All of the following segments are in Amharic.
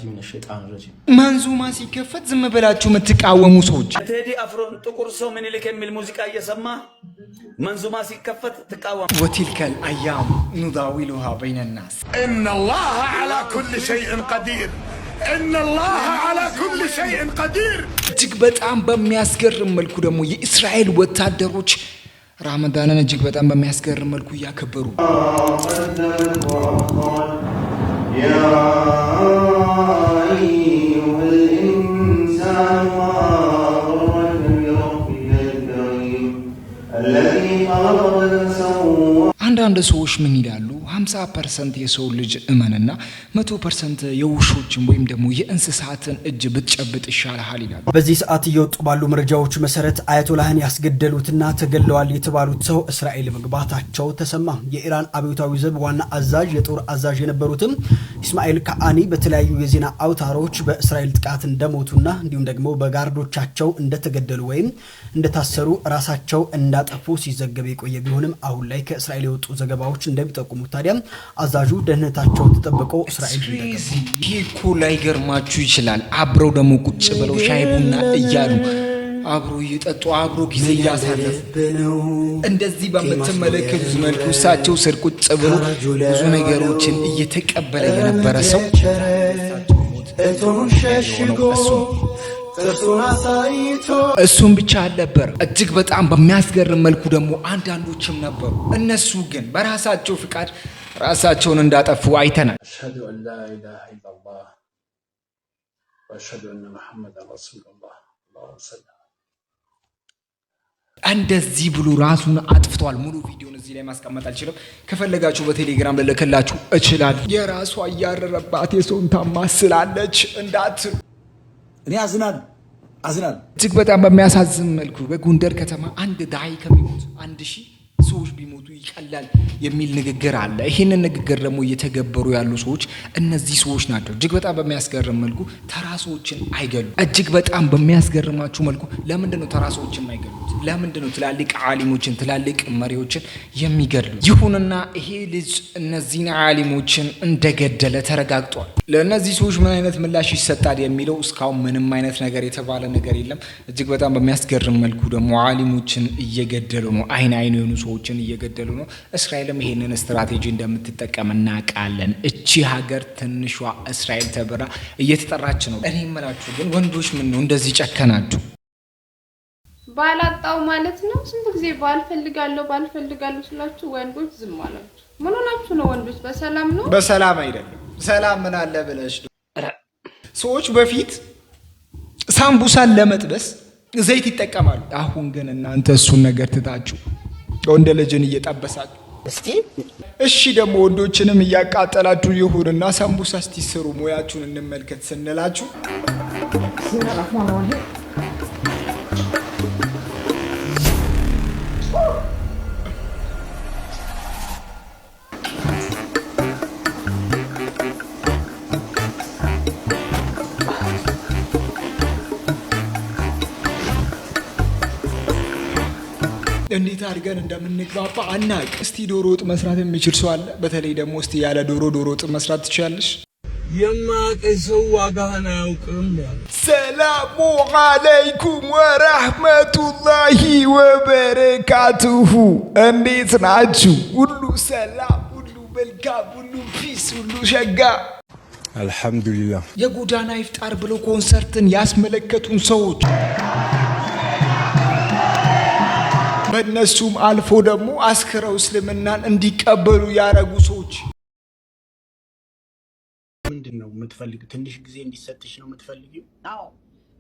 من الشيطان الرجيم منظومة ሲከፈት ዝም ብላችሁ የምትቃወሙ ሰዎች ቴዲ አፍሮን ጥቁር ሰው ምን ይልክ የሚል ሙዚቃ እየሰማ منظومة ሲከፈት تقاوم وتلك الأيام نداولها بين الناس إن الله على كل شيء قدير إن الله على كل شيء قدير እጅግ በጣም በሚያስገርም መልኩ ደግሞ የእስራኤል ወታደሮች ረመዳንን እጅግ በጣም በሚያስገርም መልኩ ያከበሩ يا أيها الإنسان ما غرك بربك الكريم الذي خلقك فسوى አንዳንድ ሰዎች ምን ይላሉ 50% የሰው ልጅ እመንና 100% የውሾችን ወይም ደግሞ የእንስሳትን እጅ ብትጨብጥ ይሻላል ይላሉ። በዚህ ሰዓት እየወጡ ባሉ መረጃዎች መሰረት አያቶላህን ያስገደሉትና ተገለዋል የተባሉት ሰው እስራኤል መግባታቸው ተሰማ። የኢራን አብዮታዊ ዘብ ዋና አዛዥ የጦር አዛዥ የነበሩትም ኢስማኤል ካአኒ በተለያዩ የዜና አውታሮች በእስራኤል ጥቃት እንደሞቱና እንዲሁም ደግሞ በጋርዶቻቸው እንደተገደሉ ወይም እንደታሰሩ ራሳቸው እንዳጠፉ ሲዘገብ የቆየ ቢሆንም አሁን ላይ ከእስራኤል የወጡ ዘገባዎች እንደሚጠቁሙት ታዲያ አዛዡ ደህንነታቸው ተጠብቆ እስራኤል እንደገቡ ሂኩ ላይ ገርማችሁ ይችላል። አብረው ደግሞ ቁጭ ብለው ሻይ ቡና እያሉ አብረው እየጠጡ አብረው ጊዜ ያሳለፉ እንደዚህ በመተመለከቱ መልኩ እሳቸው ስር ቁጭ ብሎ ብዙ ነገሮችን እየተቀበለ የነበረ ሰው እሱም ብቻ አልነበር። እጅግ በጣም በሚያስገርም መልኩ ደግሞ አንዳንዶችም ነበሩ። እነሱ ግን በራሳቸው ፍቃድ ራሳቸውን እንዳጠፉ አይተናል። أشهد أن لا إله إلا الله وأشهد أن محمد رسول الله اللهم صل እንደዚህ ብሎ ራሱን አጥፍቷል። ሙሉ ቪዲዮን እዚህ ላይ ማስቀመጥ አልችልም። ከፈለጋችሁ በቴሌግራም ልልክላችሁ እችላለሁ። የራሷ ያረረባት የሰውን ታማስላለች እንዳትሉ እኔ አዝናለሁ እጅግ በጣም በሚያሳዝን መልኩ በጎንደር ከተማ አንድ ዳይ ከሚሞት 1000 ሰዎች ቢሞቱ ይቀላል የሚል ንግግር አለ። ይሄንን ንግግር ደግሞ እየተገበሩ ያሉ ሰዎች እነዚህ ሰዎች ናቸው። እጅግ በጣም በሚያስገርም መልኩ ተራሶችን አይገሉ። እጅግ በጣም በሚያስገርማችሁ መልኩ ለምንድን ነው ተራሶችን አይገሉት? ለምንድን ነው ትላልቅ ዓሊሞችን ትላልቅ መሪዎችን የሚገድሉ? ይሁንና ይሄ ልጅ እነዚህን ዓሊሞችን እንደገደለ ተረጋግጧል። ለእነዚህ ሰዎች ምን አይነት ምላሽ ይሰጣል የሚለው እስካሁን ምንም አይነት ነገር የተባለ ነገር የለም። እጅግ በጣም በሚያስገርም መልኩ ደግሞ ዓሊሞችን እየገደሉ ነው። አይን የሆኑ ሰዎችን እየገደሉ ነው። እስራኤልም ይሄንን ስትራቴጂ እንደምትጠቀም እናውቃለን። እቺ ሀገር ትንሿ እስራኤል ተብራ እየተጠራች ነው። እኔ የምላችሁ ግን ወንዶች ምን ነው እንደዚህ ጨከናችሁ? ባላጣው ማለት ነው። ስንት ጊዜ ባልፈልጋለሁ ስላችሁ ወንዶች ዝም አላችሁ። ምን ሆናችሁ ነው ወንዶች? በሰላም ነው? በሰላም አይደለም። ሰላም ምን አለ ብለሽ ሰዎች በፊት ሳምቡሳን ለመጥበስ ዘይት ይጠቀማሉ። አሁን ግን እናንተ እሱን ነገር ትታችሁ ወንድ ልጅን እየጠበሳችሁ እሺ ደግሞ ወንዶችንም እያቃጠላችሁ ይሁንና ሳምቡሳ እስቲሰሩ ሙያችሁን እንመልከት ስንላችሁ እንዴት አድርገን እንደምንግባባ አናውቅ። እስቲ ዶሮ ወጥ መስራት የሚችል ሰው አለ? በተለይ ደግሞ እስቲ ያለ ዶሮ ወጥ መስራት ትችያለሽ? የማቀሰው ዋጋህን አያውቅም። ሰላሙ አለይኩም ወራህመቱላሂ ወበረካቱሁ። እንዴት ናችሁ? ሁሉ ሰላም፣ ሁሉ መልካም፣ ሁሉ ፒስ፣ ሁሉ ሸጋ አልሐምዱሊላህ። የጎዳና ይፍጣር ብለው ኮንሰርትን ያስመለከቱን ሰዎች በእነሱም አልፎ ደግሞ አስክረው እስልምናን እንዲቀበሉ ያረጉ ሰዎች ምንድነው የምትፈልጊው? ትንሽ ጊዜ እንዲሰጥሽ ነው የምትፈልጊው? አዎ፣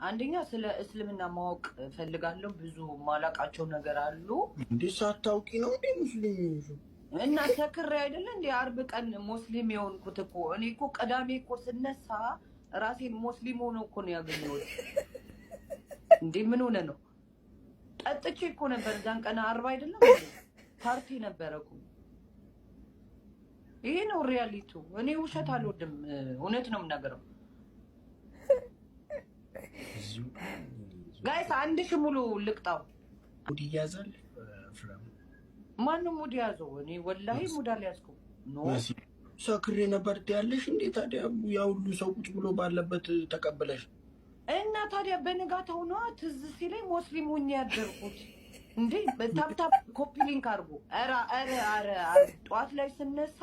አንደኛ ስለ እስልምና ማወቅ ፈልጋለሁ። ብዙ ማላቃቸው ነገር አሉ። እንዴ ሳታውቂ ነው እንዴ ሙስሊም ነው? እና ተክሬ አይደለ እንዴ አርብ ቀን ሙስሊም የሆንኩት እኮ። እኔ እኮ ቀዳሜ እኮ ስነሳ ራሴን ሙስሊም ሆኖ እኮ ነው ያገኘሁት። እንዴ ምን ሆነ ነው? ጠጥቼ እኮ ነበር ዛን ቀን አርብ አይደለም ፓርቲ ነበር እኮ። ይሄ ነው ሪያሊቲው። እኔ ውሸት አልወድም፣ እውነት ነው የምናገረው። ጋይስ 1000 ሙሉ ልቅጣው። ሙድ ይያዛል ፍራም ማንም ሙድ ያዘው። እኔ ወላሂ ሙድ አልያዝኩም። ኖ ሰክሬ ነበር ያለሽ እንዴ? ታዲያ ያ ሁሉ ሰው ቁጭ ብሎ ባለበት ተቀበለሽ እና ታዲያ በነጋታው ነው ትዝ ሲለኝ ሙስሊም ሆኜ ያደርኩት እንዴ? በታፕታፕ ኮፒ ሊንክ አድርጎ ኧረ ጠዋት ላይ ስነሳ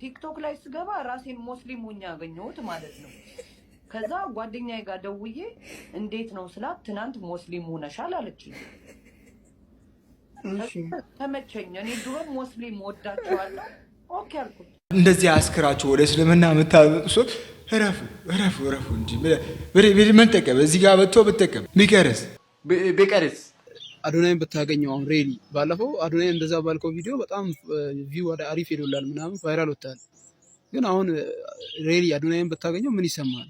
ቲክቶክ ላይ ስገባ ራሴን ሙስሊም ሆኜ ያገኘሁት ማለት ነው። ከዛ ጓደኛዬ ጋር ደውዬ እንዴት ነው ስላት ትናንት ሙስሊም ሆነሻል አለችኝ። ተመቸኝ። እኔ ድሮም ሙስሊም ወዳቸዋለሁ። ኦኬ አልኩት። እንደዚህ አስክራችሁ ወደ እስልምና የምታመጡ ሰው እረፉ እንጂ ምን ጠቀም? እዚህ ጋር መጥቶ ብትጠቀም ቢቀርስ አዶናይን ብታገኘው አሁን ሬሊ ባለፈው አዶናይ እንደዛ ባልከው ቪዲዮ በጣም ቪው ወደ አሪፍ ሄዶላል ምናምን ቫይራል ወጣል። ግን አሁን ሬሊ አዶናይን ብታገኘው ምን ይሰማል?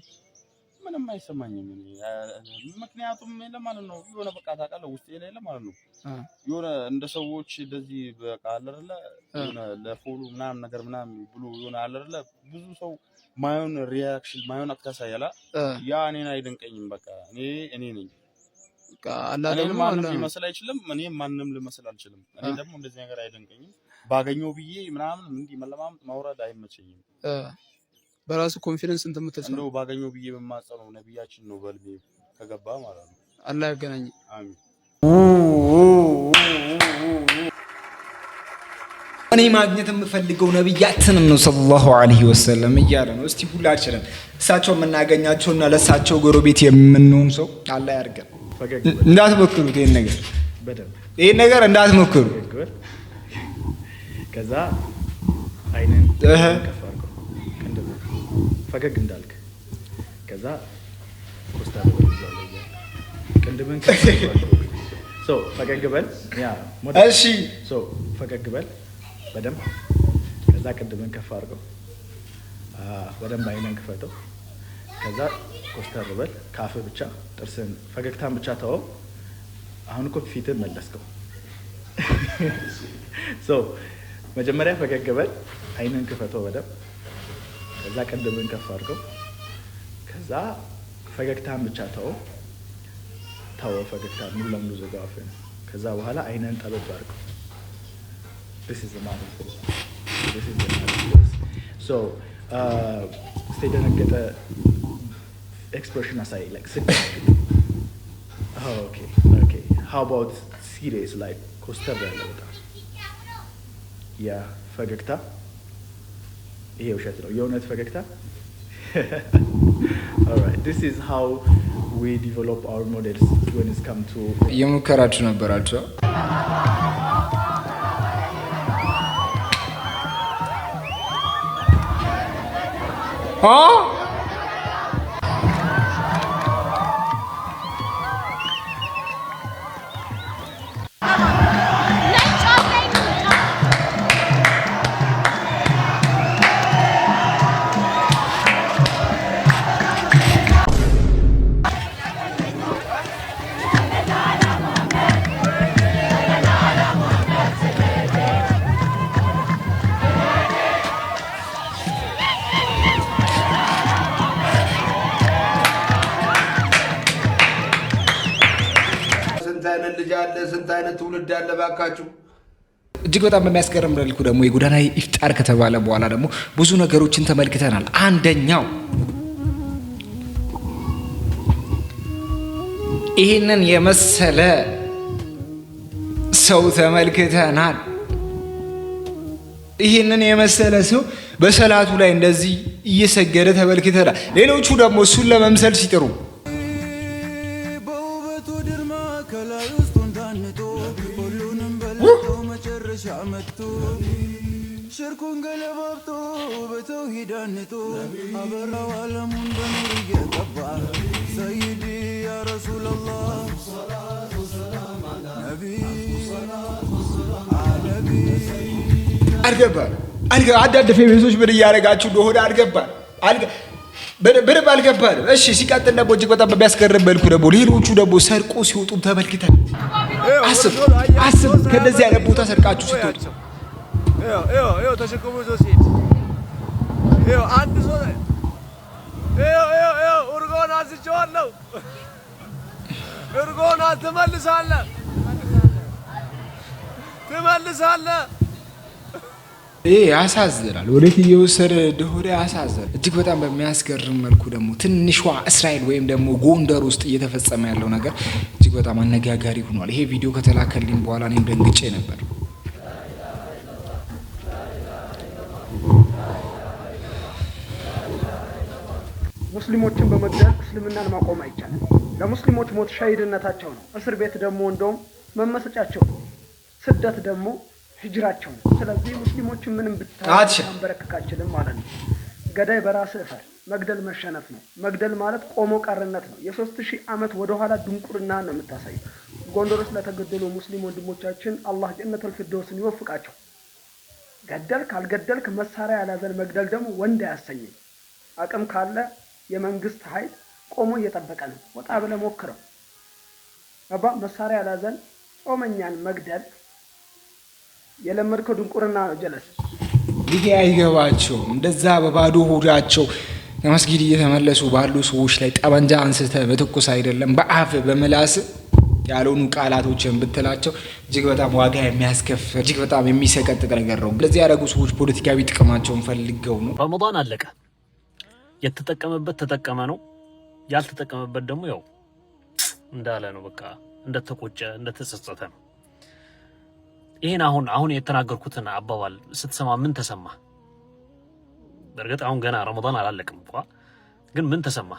ምንም አይሰማኝም። ምክንያቱም ለማለት ነው የሆነ በቃ ታውቃለህ ውስጥ የሌለ ማለት ነው የሆነ እንደ ሰዎች እንደዚህ በቃ አለርለ የሆነ ለፎሎ ምናምን ነገር ምናምን ብሎ የሆነ አለርለ ብዙ ሰው ማዮን ሪአክሽን ማዮን አክታሳ ያላ ያ እኔን አይደንቀኝም። በቃ እኔ ነኝ በቃ አላህ ማንም ሊመስል አይችልም። እኔ ማንንም ልመስል አልችልም። እኔ ደግሞ እንደዚህ ነገር አይደንቀኝም። ባገኘው ብዬ ምናምን እንዲህ መለማመጥ ማውረድ አይመቸኝም። በራሱ ኮንፊደንስ እንትምትል ነው ባገኘው ብዬ በማጸነው ነብያችን ነው በልቤ ከገባ ማለት ነው። አላህ ያገናኝ። አሚን። እኔ ማግኘት የምፈልገው ነብያችንን ነው ሰለላሁ ዐለይሂ ወሰለም እያለ ነው። እስቲ ሁላችንም እሳቸው የምናገኛቸውና ለእሳቸው ጎረቤት የምንሆን ሰው አላህ ያርገን። እንዳትሞክሩት ይሄን ነገር እንዳትሞክሩ። ከዛ አይነን ፈገግ እንዳልክ ከዛ ኮስታ በዛው ላይ ቅንድብን ሶ ፈገግ በል ያ ሞዴል እሺ ሶ ፈገግ በል በደንብ ከዛ ቅንድብን ከፍ አድርገው በደንብ አይነን ክፈተው ከዛ ኮስታ በል ካፍ ብቻ ጥርስን ፈገግታን ብቻ ተወው። አሁን እኮ ፊትህን መለስከው። ሶ መጀመሪያ ፈገግ በል አይነን ክፈተው በደንብ ከዛ ቅንድብን ከፍ አድርገው ከዛ ፈገግታን ብቻ ተወው ፈገግታን ሙሉ ለሙሉ ዘጋው አፍህን። ከዛ በኋላ አይነን ጠበብ አድርገው። this is the matter. So stay ደነገጠ expression aside like sit oh, okay how about serious like ኮስተር ያለ በጣም ያ ፈገግታ ይሄ ውሸት ነው የእውነት ፈገግታ all right this is how we develop our models when it's come to የሙከራችሁ ነበራችሁ ስንት አይነት ትውልድ ያለ ባካችሁ። እጅግ በጣም በሚያስገርም መልኩ ደግሞ የጎዳና ኢፍጣር ከተባለ በኋላ ደግሞ ብዙ ነገሮችን ተመልክተናል። አንደኛው ይሄንን የመሰለ ሰው ተመልክተናል። ይሄንን የመሰለ ሰው በሰላቱ ላይ እንደዚህ እየሰገደ ተመልክተናል። ሌሎቹ ደግሞ እሱን ለመምሰል ሲጥሩ ሽርኩን ገለባብጦ በተውሂድ አንጦ አበራው ዓለሙን በኑር እየቀባ ሰይዲ ያ ረሱላላህ አልገባን አዳደፈ ቤቶች ምን እያደረጋችሁ እንደሆነ አልገባን በደንብ አልገባን። እሺ ሲቀጥል ደግሞ እጅግ በጣም በሚያስገርም መልኩ ደግሞ ሌሎቹ ደግሞ ሰርቆ ሲወጡ ተመልክተን አስብ ከነዚህ አይነት ቦታ ሰርቃችሁ ስትወጡ ተሸክሞ ይዞ ሲሄድ አንድ ሰው እርጎን አዝቼዋለሁ። እርጎን ትመልሳለህ ያሳዝናል። ወዴት እየወሰደ እንደሆነ ያሳዝናል። እጅግ በጣም በሚያስገርም መልኩ ደግሞ ትንሿ እስራኤል ወይም ደግሞ ጎንደር ውስጥ እየተፈጸመ ያለው ነገር እጅግ በጣም አነጋጋሪ ሆኗል። ይሄ ቪዲዮ ከተላከልኝ በኋላ እኔም ደንግጬ ነበር። ሙስሊሞችን በመግደል እስልምናን ማቆም አይቻልም። ለሙስሊሞች ሞት ሻሂድነታቸው ነው። እስር ቤት ደግሞ እንደውም መመሰጫቸው ነው። ስደት ደግሞ ሂጅራቸው ነው። ስለዚህ ሙስሊሞችን ምንም ብታንበረክካችልም ማለት ነው። ገዳይ በራስህ እፈር። መግደል መሸነፍ ነው። መግደል ማለት ቆሞ ቀርነት ነው። የ3000 ዓመት ወደኋላ ድንቁርና ነው የምታሳየው። ጎንደር ውስጥ ለተገደሉ ሙስሊም ወንድሞቻችን አላህ ጀነተል ፊርደውስን ይወፍቃቸው። ገደልክ አልገደልክ መሳሪያ ያላዘን መግደል ደግሞ ወንድ አያሰኝም። አቅም ካለ የመንግስት ኃይል ቆሞ እየጠበቀ ነው። ወጣ ብለህ ሞክረው። አባ መሳሪያ ያላዘን ጾመኛን መግደል የለመድከው ድንቁርና ነው። ጀለስ ይሄ አይገባቸውም። እንደዛ በባዶ ሆዳቸው ከመስጊድ እየተመለሱ ባሉ ሰዎች ላይ ጠመንጃ አንስተ በትኩስ አይደለም በአፍ በመላስ ያልሆኑ ቃላቶችን ብትላቸው እጅግ በጣም ዋጋ የሚያስከፍል እጅግ በጣም የሚሰቀጥጥ ነገር ነው። ለዚህ ያደረጉ ሰዎች ፖለቲካዊ ጥቅማቸውን ፈልገው ነው። ረመዳን አለቀ። የተጠቀመበት ተጠቀመ ነው፣ ያልተጠቀመበት ደግሞ ያው እንዳለ ነው። በቃ እንደተቆጨ እንደተጸጸተ ነው። ይሄን አሁን የተናገርኩትን አባባል ስትሰማ ምን ተሰማ? በእርግጥ አሁን ገና ረመዳን አላለቀም እንኳን፣ ግን ምን ተሰማ?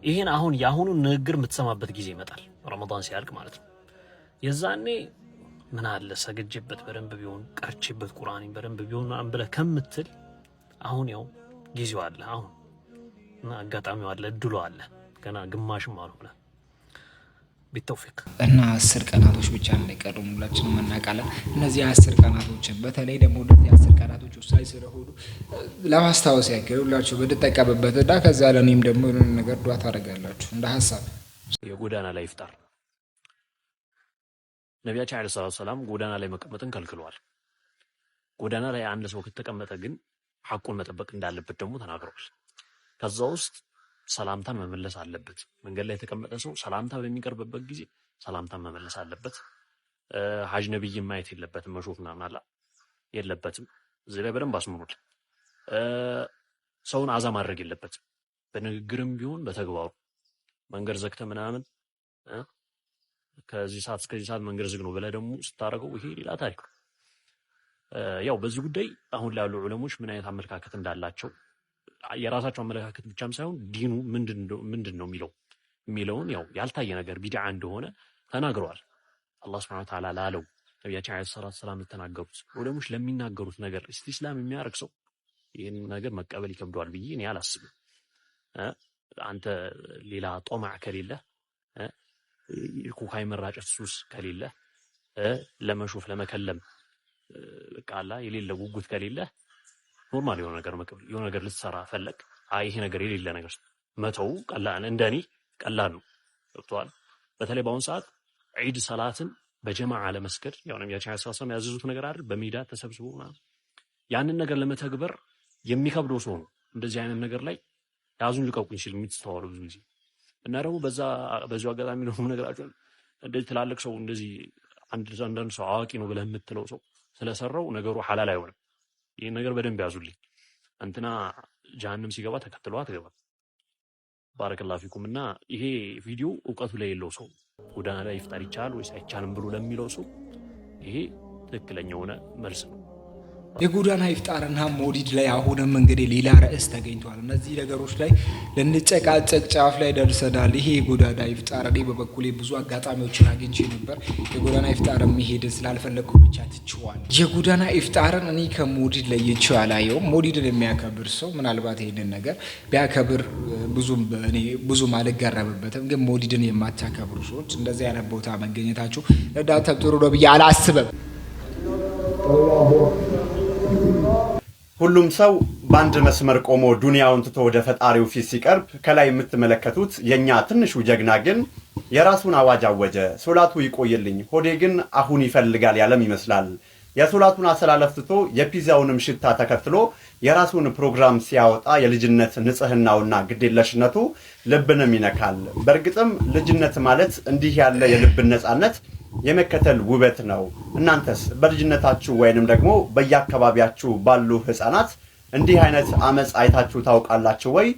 ይሄን አሁን ያሁኑን ንግግር የምትሰማበት ጊዜ ይመጣል፣ ረመዳን ሲያልቅ ማለት ነው። የዛኔ ምን አለ ሰግጄበት በደንብ ቢሆን ቀርቼበት ቁርአኔን በደንብ ቢሆን አንብለ ከምትል አሁን ያው ጊዜው አለ፣ አሁን እና አጋጣሚው አለ፣ እድሉ አለ። ገና ግማሽም አልሆነ። ቢተውፊቅ እና 10 ቀናቶች ብቻ እንደቀሩ ሁላችንም እናውቃለን። እነዚህ 10 ቀናቶችን በተለይ ደግሞ እነዚህ 10 ቀናቶች ወሳኝ ስለሆኑ ለማስታወስ ያክል ሁላችሁ ብትጠቀምበት እና ከዛ ለኔም ደግሞ ነገር ዱዓ ታደርጋላችሁ እንደ ሐሳብ። የጎዳና ላይ ኢፍጣር ነቢያችን አለይሂ ሰላም ጎዳና ላይ መቀመጥን ከልክለዋል። ጎዳና ላይ አንድ ሰው ከተቀመጠ ግን ሐቁን መጠበቅ እንዳለበት ደግሞ ተናግረዋል። ከዛ ውስጥ ሰላምታን መመለስ አለበት። መንገድ ላይ የተቀመጠ ሰው ሰላምታ በሚቀርብበት ጊዜ ሰላምታን መመለስ አለበት። አጅነብይ ማየት የለበትም፣ መሾፍና ማላ የለበትም። እዚህ ላይ በደንብ አስምሩት። ሰውን አዛ ማድረግ የለበትም፣ በንግግርም ቢሆን በተግባሩ። መንገድ ዘግተ ምናምን ከዚህ ሰዓት እስከዚህ ሰዓት መንገድ ዝግ ነው ብለህ ደግሞ ስታረገው ይሄ ሌላ ታሪክ ነው። ያው በዚህ ጉዳይ አሁን ላይ ያሉ ዑለሞች ምን አይነት አመለካከት እንዳላቸው የራሳቸው አመለካከት ብቻም ሳይሆን ዲኑ ምንድነው የሚለውን ያው ያልታየ ነገር ቢድዓ እንደሆነ ተናግረዋል። አላህ Subhanahu Wa Ta'ala ላለው ነብያችን አለይሂ ሰላም ተናገሩት። ዑለሞች ለሚናገሩት ነገር ኢስቲስላም የሚያደርግ ሰው ይሄን ነገር መቀበል ይከብደዋል ብዬ እኔ አላስብም። አንተ ሌላ ጦማዕ ከሌለ ኮካይ መራጨት ሱስ ከሌለ ለመሾፍ ለመከለም ቃላ የሌለ ጉጉት ከሌለ ኖርማል የሆነ ነገር መቀበል የሆነ ነገር ልትሰራ ፈለግ ይሄ ነገር የሌለ ነገር መተው ቀላል እንደኔ ቀላል ነው። ወጥቷል። በተለይ በአሁን ሰዓት ዒድ ሰላትን በጀማዓ ለመስገድ ያው ነብያችን ሰለላሁ ዐለይሂ ወሰለም ያዘዙት ነገር አይደል? በሜዳ ተሰብስቦ ያንን ነገር ለመተግበር የሚከብደው ሰው ነው እንደዚህ አይነት ነገር ላይ ያዙን ልቀቁኝ ሲል የሚስተዋለው ብዙ ጊዜ እና ደግሞ በዛው አጋጣሚ ነው ነገራቸው እንደዚህ ትላልቅ ሰው እንደዚህ አንዳንድ ሰው አዋቂ ነው ብለህ የምትለው ሰው ስለሰራው ነገሩ ሐላል አይሆንም። ይሄን ነገር በደንብ ያዙልኝ። እንትና ጀሃነም ሲገባ ተከትሏ አትገባ። ባረከላሁ ፊኩም። እና ይሄ ቪዲዮ ዕውቀቱ ላይ የለው ሰው ጎዳና ላይ ኢፍጣር ይቻላል ወይስ አይቻልም ብሎ ለሚለው ሰው ይሄ ትክክለኛ ሆነ መልስ ነው። የጎዳና ኢፍጣርና ሞሊድ ላይ አሁንም እንግዲህ ሌላ ርዕስ ተገኝቷል። እነዚህ ነገሮች ላይ ለንጨቃጨቅ ጫፍ ላይ ደርሰናል። ይሄ የጎዳና ኢፍጣር እኔ በበኩሌ ብዙ አጋጣሚዎችን አግኝቼ ነበር። የጎዳና ኢፍጣር መሄድ ስላልፈለኩ ብቻ ትቼዋለሁ። የጎዳና ኢፍጣርን እኔ ከሞሊድ ለይቼው አላየውም። ሞሊድን የሚያከብር ሰው ምናልባት ይሄንን ነገር ቢያከብር ብዙም አልገረምበትም። ግን ሞሊድን የማታከብሩ ሰዎች እንደዚህ አይነት ቦታ መገኘታችሁ ለዳታ ጥሩ ነው ብዬ አላስብም። ሁሉም ሰው በአንድ መስመር ቆሞ ዱንያውን ትቶ ወደ ፈጣሪው ፊት ሲቀርብ ከላይ የምትመለከቱት የኛ ትንሹ ጀግና ግን የራሱን አዋጅ አወጀ። ሶላቱ ይቆይልኝ ሆዴ ግን አሁን ይፈልጋል ያለም ይመስላል። የሶላቱን አሰላለፍ ትቶ የፒዛውንም ሽታ ተከትሎ የራሱን ፕሮግራም ሲያወጣ የልጅነት ንጽህናውና ግዴለሽነቱ ልብንም ይነካል። በእርግጥም ልጅነት ማለት እንዲህ ያለ የልብ ነጻነት የመከተል ውበት ነው። እናንተስ በልጅነታችሁ ወይንም ደግሞ በየአካባቢያችሁ ባሉ ህፃናት እንዲህ አይነት አመጽ አይታችሁ ታውቃላችሁ ወይ?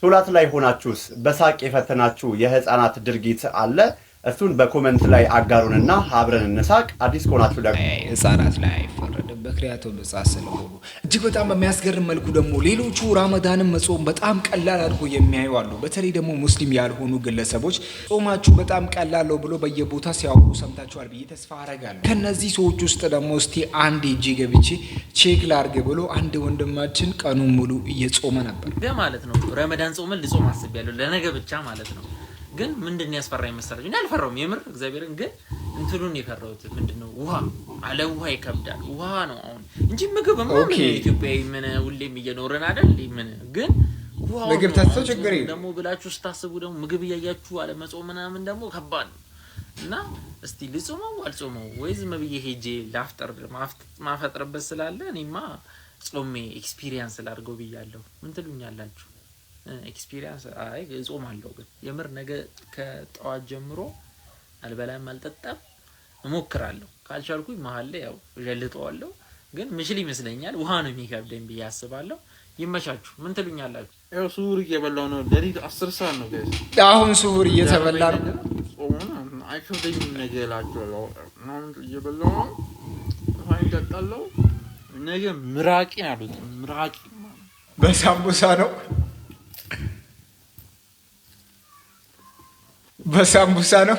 ሶላት ላይ ሆናችሁስ በሳቅ የፈተናችሁ የህፃናት ድርጊት አለ? እሱን በኮሜንት ላይ አጋሩንና አብረን እንሳቅ። አዲስ ከሆናችሁ ደግሞ ህፃናት ላይ አይፈረድም፣ ምክንያቱም ህፃን ስለሆኑ። እጅግ በጣም በሚያስገርም መልኩ ደግሞ ሌሎቹ ረመዳንን መጾም በጣም ቀላል አድርጎ የሚያዩ አሉ። በተለይ ደግሞ ሙስሊም ያልሆኑ ግለሰቦች ጾማችሁ በጣም ቀላል ነው ብሎ በየቦታ ሲያወሩ ሰምታችኋል ብዬ ተስፋ አረጋለሁ። ከነዚህ ሰዎች ውስጥ ደግሞ እስቲ አንድ እጄ ገብቼ ቼክ ላርግ ብሎ አንድ ወንድማችን ቀኑን ሙሉ እየጾመ ነበር ማለት ነው። ረመዳን ጾመን ልጾም አስቤያለሁ ለነገ ብቻ ማለት ነው። ግን ምንድነው ያስፈራኝ መሰለኝ? እኔ አልፈራውም የምር እግዚአብሔርን፣ ግን እንትሉን የፈራሁት ምንድነው ውሃ አለ። ውሃ ይከብዳል። ውሃ ነው አሁን እንጂ ምግብ ምን ኢትዮጵያዊ ምን ሁሌም እየኖረን አይደል? ምን ግን ውሃ ምግብ ታስተው ችግር የለም ደግሞ ብላችሁ ስታስቡ ደግሞ ምግብ እያያችሁ አለ መጾም ምናምን ደግሞ ከባድ ነው። እና እስቲ ልጾመው አልጾመው ወይ ዝም ብዬ ሄጄ ላፍጠር ማፈጥርበት ስላለ እኔማ ጾሜ ኤክስፒሪየንስ ላድርገው ብያለሁ። ምን ትሉኛላችሁ? ኤክስፒሪየንስ አይ እጾማለሁ፣ ግን የምር ነገ ከጠዋት ጀምሮ አልበላም አልጠጣም እሞክራለሁ። ካልቻልኩኝ መሀል ላይ ያው ጀልጠዋለሁ፣ ግን ምሽል ይመስለኛል ውሃ ነው የሚከብደኝ ብዬ አስባለሁ። ይመቻችሁ። ምን ትሉኛላችሁ? ያው ሱሁር እየበላው ነው። ለሊት 10 ሰዓት ነው ጋይስ። አሁን ሱሁር እየተበላ ነው። ጾሙና አይከብደኝም ነገ እላችኋለሁ። አሁን እየበላው ነው፣ ውሃ ይጠጣለሁ። ነገ ምራቂ አሉት። ምራቂ በሳምቡሳ ነው በሳምቡሳ ነው።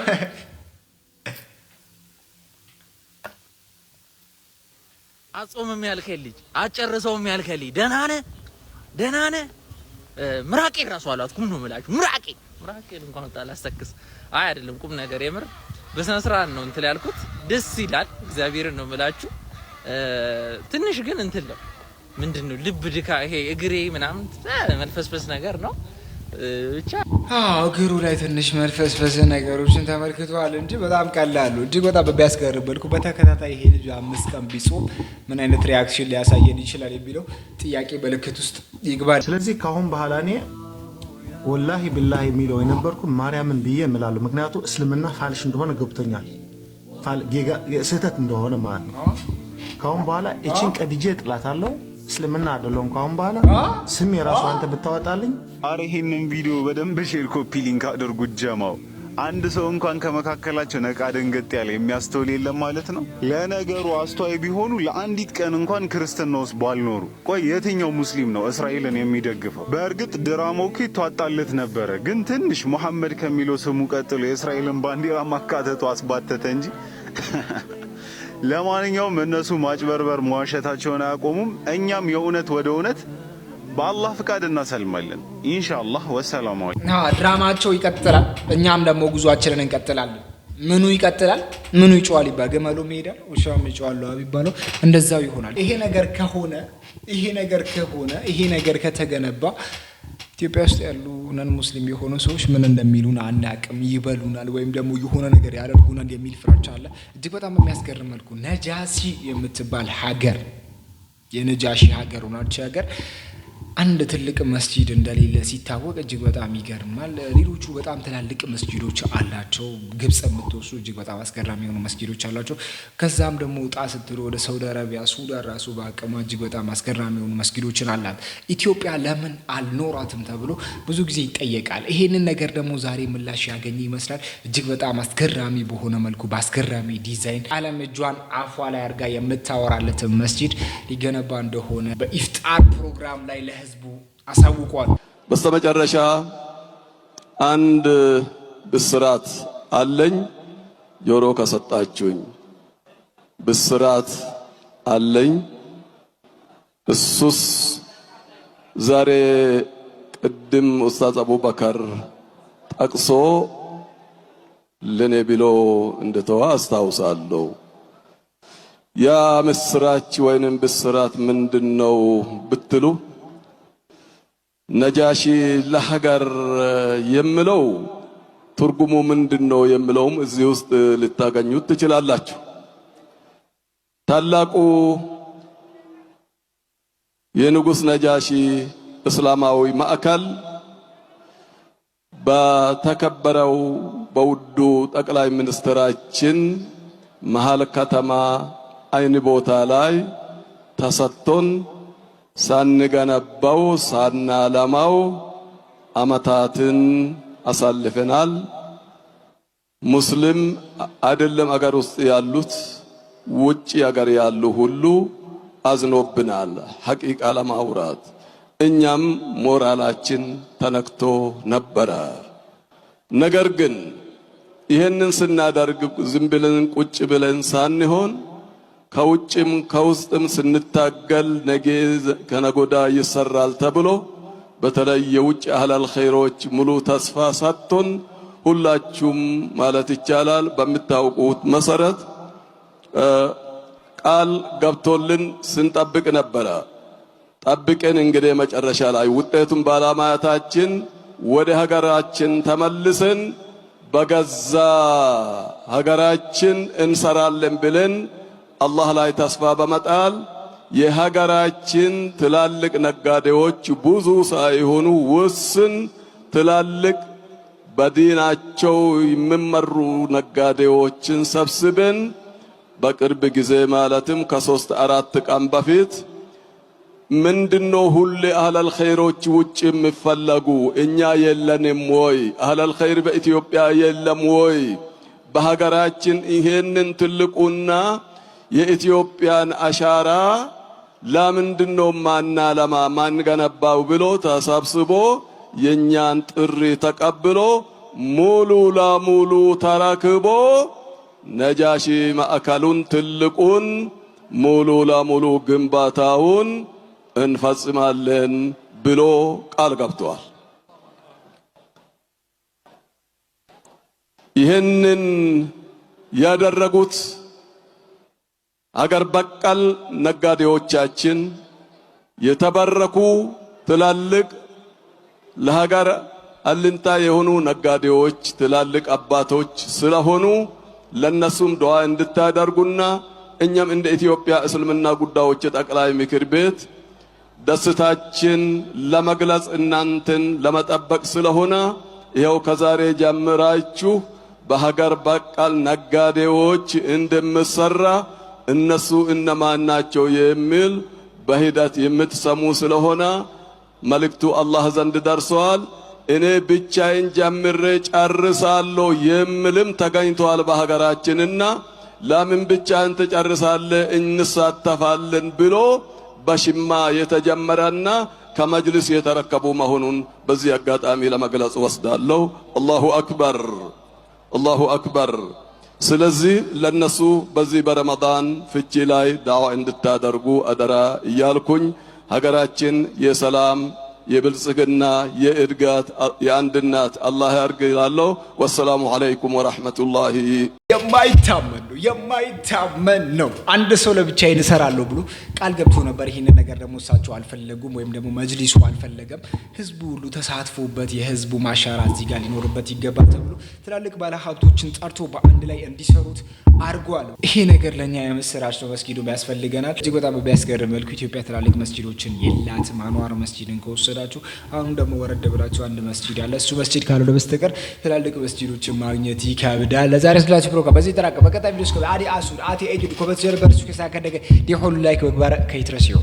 አጾምም ያልከኝ ልጅ አጨርሰውም ያልከኝ ልጅ ደህና ነህ ምራቄ ራሱ አላትኩም ነው የምላችሁ። ምራቄ እንኳን ታላስተክስ አይ አይደለም ቁም ነገር የምር በስነ ስርዓት ነው እንትን ያልኩት። ደስ ይላል እግዚአብሔርን ነው የምላችሁ። ትንሽ ግን እንትን ነው ምንድነው ልብ ድካ ይሄ እግሬ ምናምን መልፈስፈስ ነገር ነው ብቻ። እግሩ ላይ ትንሽ መልፈስፈስ ነገሮችን ተመልክቷል እንጂ በጣም ቀላሉ እጅግ በጣም በሚያስገርም መልኩ በተከታታይ ይሄ ልጅ 5 ቀን ቢጾም ምን አይነት ሪአክሽን ሊያሳየን ይችላል የሚለው ጥያቄ ምልክት ውስጥ ይግባል። ስለዚህ ካሁን በኋላ እኔ ወላሂ ቢላሂ የሚለው የነበርኩ ማርያምን ብዬ እምላለሁ። ምክንያቱም እስልምና ፋልሽ እንደሆነ ገብቶኛል፣ ስህተት እንደሆነ ማለት ነው። ካሁን በኋላ እቺን ቀድጄ ጥላታለሁ። እስልምና አይደለም ካሁን በኋላ ስም የራሱ አንተ ብታወጣልኝ። አረ ይሄንን ቪዲዮ በደንብ ሼር ኮፒ ሊንክ አድርጉት ጀማው። አንድ ሰው እንኳን ከመካከላቸው ነቃ ደንገጥ ያለ የሚያስተውል የለም ማለት ነው። ለነገሩ አስተዋይ ቢሆኑ ለአንዲት ቀን እንኳን ክርስትና ውስጥ ባልኖሩ። ቆይ የትኛው ሙስሊም ነው እስራኤልን የሚደግፈው? በእርግጥ ድራማው እኮ ይቷጣለት ነበረ፣ ግን ትንሽ መሐመድ ከሚለው ስሙ ቀጥሎ የእስራኤልን ባንዲራ ማካተቱ አስባተተ እንጂ ለማንኛውም እነሱ ማጭበርበር መዋሸታቸውን አያቆሙም። እኛም የእውነት ወደ እውነት በአላህ ፍቃድ እናሰልማለን ኢንሻአላህ። ወሰላሙ አለይኩም። ድራማቸው ይቀጥላል፣ እኛም ደግሞ ጉዟችንን እንቀጥላለን። ምኑ ይቀጥላል? ምኑ ይጮሃል ይባል። ገመሉ ይሄዳል፣ ውሻውም ይጮሃል የሚባለው እንደዛው ይሆናል። ይሄ ነገር ከተገነባ ኢትዮጵያ ውስጥ ያሉ ነን ሙስሊም የሆኑ ሰዎች ምን እንደሚሉን አናቅም። ይበሉናል ወይም ደግሞ የሆነ ነገር ያደርጉናል የሚል ፍራቻ አለ። እጅግ በጣም በሚያስገርም መልኩ ነጃሺ የምትባል ሀገር የነጃሺ ሀገር ሆናች ሀገር አንድ ትልቅ መስጂድ እንደሌለ ሲታወቅ እጅግ በጣም ይገርማል። ሌሎቹ በጣም ትላልቅ መስጂዶች አላቸው። ግብጽ የምትወስዱ እጅግ በጣም አስገራሚ የሆኑ መስጂዶች አላቸው። ከዛም ደግሞ ወጣ ስትሉ ወደ ሳውዲ አረቢያ፣ ሱዳን ራሱ በአቅሟ እጅግ በጣም አስገራሚ የሆኑ መስጂዶችን አላት። ኢትዮጵያ ለምን አልኖራትም ተብሎ ብዙ ጊዜ ይጠየቃል። ይሄንን ነገር ደግሞ ዛሬ ምላሽ ያገኘ ይመስላል። እጅግ በጣም አስገራሚ በሆነ መልኩ በአስገራሚ ዲዛይን ዓለም እጇን አፏ ላይ አድርጋ የምታወራለትን መስጂድ ሊገነባ እንደሆነ በኢፍጣር ፕሮግራም ላይ ህዝቡ አሳውቋል። በስተመጨረሻ አንድ ብስራት አለኝ። ጆሮ ከሰጣችሁኝ ብስራት አለኝ። እሱስ ዛሬ ቅድም ኡስታዝ አቡበከር ጠቅሶ ለኔ ብሎ እንደተዋ አስታውሳለሁ። ያ ምስራች ወይንም ብስራት ምንድነው ብትሉ ነጃሺ ለሀገር የምለው ትርጉሙ ምንድነው የምለውም እዚህ ውስጥ ልታገኙት ትችላላችሁ። ታላቁ የንጉስ ነጃሺ እስላማዊ ማዕከል በተከበረው በውዱ ጠቅላይ ሚኒስትራችን መሃል ከተማ አይን ቦታ ላይ ተሰጥቶን ሳንገነባው ሳናለማው አመታትን አሳልፈናል። ሙስሊም አይደለም አገር ውስጥ ያሉት ውጪ አገር ያሉ ሁሉ አዝኖብናል። ሐቂቃ ለማውራት እኛም ሞራላችን ተነክቶ ነበረ። ነገር ግን ይሄንን ስናደርግ ዝም ብለን ቁጭ ብለን ሳንሆን ከውጭም ከውስጥም ስንታገል ነገ ከነጎዳ ይሰራል ተብሎ በተለይ የውጭ አህለል ኸይሮች ሙሉ ተስፋ ሰጥቶን ሁላችሁም ማለት ይቻላል በምታውቁት መሰረት ቃል ገብቶልን ስንጠብቅ ነበረ። ጠብቀን እንግዲህ መጨረሻ ላይ ውጤቱን ባለማየታችን ወደ ሀገራችን ተመልሰን በገዛ ሀገራችን እንሰራለን ብለን አላህ ላይ ተስፋ በመጣል የሀገራችን ትላልቅ ነጋዴዎች ብዙ ሳይሆኑ ውስን ትላልቅ በዲናቸው የሚመሩ ነጋዴዎችን ሰብስበን በቅርብ ጊዜ ማለትም ከ3-4 ቀን በፊት ምንድነው ሁሌ አህለል ኸይሮች ውጭ የሚፈለጉ እኛ የለንም ወይ? አህለል ኸይር በኢትዮጵያ የለም ወይ? በሀገራችን ይሄንን ትልቁና የኢትዮጵያን አሻራ ለምንድነው ማናለማ ማንገነባው ብሎ ተሰብስቦ የኛን ጥሪ ተቀብሎ ሙሉ ለሙሉ ተረክቦ ነጃሺ ማዕከሉን ትልቁን ሙሉ ለሙሉ ግንባታውን እንፈጽማለን ብሎ ቃል ገብቷል። ይህንን ያደረጉት አገር በቀል ነጋዴዎቻችን የተበረኩ ትላልቅ ለሀገር አልንታ የሆኑ ነጋዴዎች ትላልቅ አባቶች ስለሆኑ ለነሱም ዱዓ እንድታደርጉና እኛም እንደ ኢትዮጵያ እስልምና ጉዳዮች ጠቅላይ ምክር ቤት ደስታችን ለመግለጽ እናንተን ለመጠበቅ ስለሆነ ይሄው ከዛሬ ጀምራችሁ በሀገር በቀል ነጋዴዎች እንደምሰራ እነሱ እነማን ናቸው የሚል በሂደት የምትሰሙ ስለሆነ መልእክቱ አላህ ዘንድ ደርሷል። እኔ ብቻዬን ጀምሬ ጨርሳለሁ የሚልም ተገኝቷል በሀገራችንና ለምን ብቻህን ትጨርሳለህ እንሳተፋለን ብሎ በሽማ የተጀመረና ከመጅልስ የተረከቡ መሆኑን በዚህ አጋጣሚ ለመግለጽ ወስዳለሁ። አላሁ አክበር አላሁ አክበር። ስለዚህ ለነሱ በዚህ በረመዳን ፍቺ ላይ ዳዋ እንድታደርጉ አደራ እያልኩኝ ሀገራችን የሰላም የብልጽግና የእድጋት የአንድነት አላህ ያርግላለሁ። ወሰላሙ አለይኩም ወራህመቱላሂ። የማይታመን ነው። አንድ ሰው ለብቻዬን እሰራለሁ ብሎ ቃል ገብቶ ነበር። ይሄንን ነገር ደግሞ እሳቸው አልፈለጉም፣ ወይም ደግሞ መጅሊሱ አልፈለገም። ህዝቡ ሁሉ ተሳትፎበት የህዝቡ ማሻራ እዚህ ጋር ሊኖርበት ይገባል ተብሎ ትላልቅ ባለሀብቶችን ጠርቶ በአንድ ላይ እንዲሰሩት አድርጓል። ይሄ ነገር ለኛ የምስራች ነው። መስጊዱ ያስፈልገናል። እጅግ በጣም በሚያስገርም መልኩ ኢትዮጵያ ትላልቅ መስጊዶችን የላትም። አንዋር መስጊድን ከወሰዳችሁ አሁን ደግሞ ወረድ ብላችሁ አንድ መስጊድ አለ። እሱ መስጊድ ካልሆነ በስተቀር ትላልቅ መስጊዶችን ማግኘት ይከብዳል። ለዛሬ ስላችሁ ፕሮግራም በዚህ ተራቀ በቀጣይ ቪዲዮስ ከአዲ አሱር አቲ ኤጅድ ኮበት ጀርበር ሱከሳ ከደገ ዲሆሉ ላይክ በግባረ ከይትረሲዮ